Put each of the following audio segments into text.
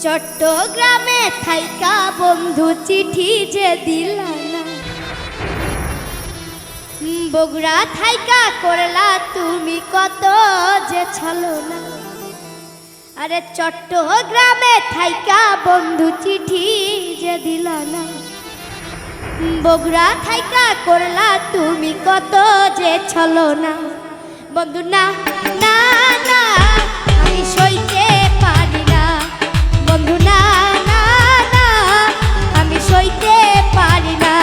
চট্টগ্রামে থাইকা বন্ধু চিঠি যে দিলা না, বগুড়া থাইকা করলা তুমি কত যে ছলনা। আরে চট্টগ্রামে থাইকা বন্ধু চিঠি যে দিলা না, বগুড়া থাইকা করলা তুমি কত যে ছলনা। বন্ধু না না না আমি সইতে পারি না, বন্ধু না না না আমি সইতে পারি না।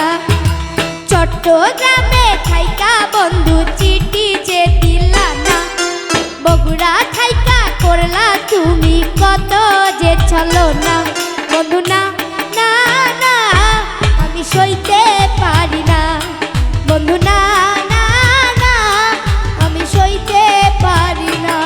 চট্টগ্রামে থাইকা বন্ধু চিঠি যে দিলা না, বগুড়া থাইকা করলা তুমি কত যে ছলনা। বন্ধু না না না আমি সইতে পারি না, বন্ধু না না না আমি সইতে পারি না।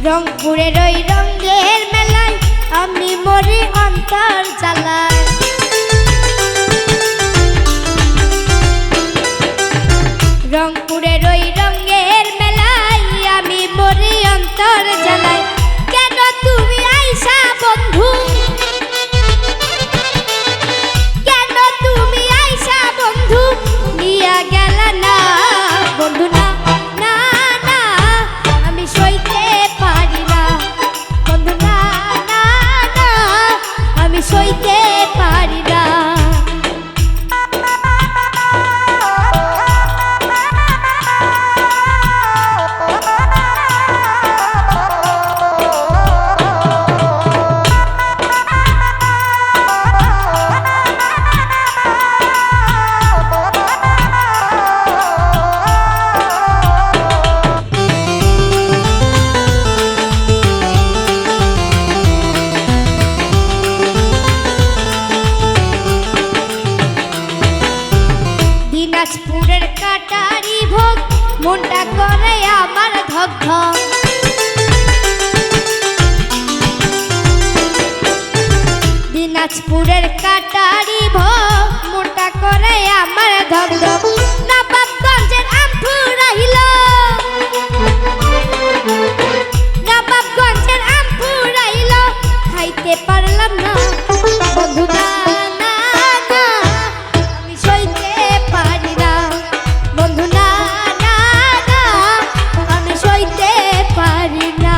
রংপুরের ওই রঙের মেলায় আমি মরি অন্তর জ্বালায়। রংপুরের ওই রঙের মেলায় আমি মরি অন্তর জ্বালায়। কেন তুমি আইসা বন্ধু, কেন তুমি আইসা বন্ধু নিয়া গেল না। বন্ধু না না না আমি সইতে পারি না, বন্ধু না না না আমি সইতে পারি না। দিনাজপুরের কাটারি ভোগ মনটা করে আমার ধক ধক। দিনাজপুরের কাটারি ভোগ মনটা করে আমার ধক ধক। নবাবগঞ্জের আমফু রহিল, নবাবগঞ্জের আমফু রহিল খাইতে পারলাম না। বন্ধু না না না আমি সইতে পারি না, বন্ধু না না না আমি সইতে পারি না।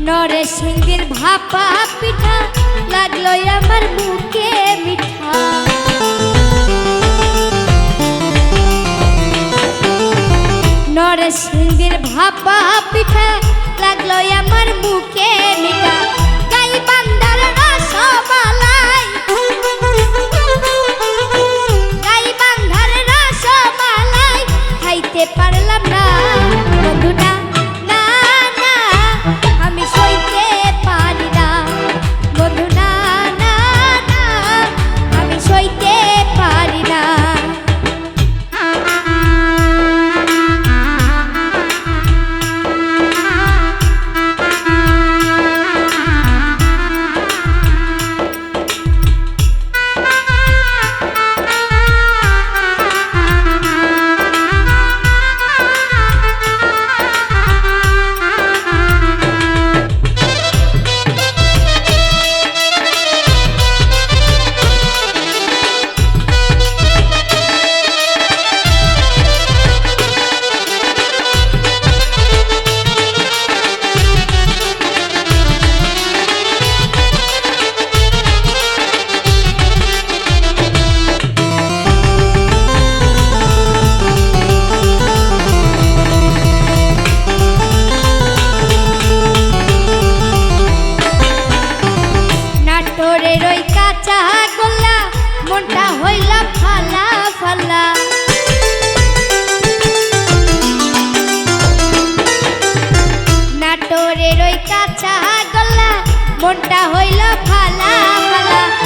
নরসিংদীর ভাপা পিঠা লাগলো আমার মুখে মিঠা। নরসিংদীর ভাপা পিঠা লাগলো আমার মুখে মিঠা। গাইবান্ধার রসমালাই, গাইবান্ধার রসমালাই খাইতে পারলাম না। বন্ধু না না না আমি সইতে পারি না, বন্ধু না না না আমি সইতে পারি না। মনটা হইল ফালা ফালা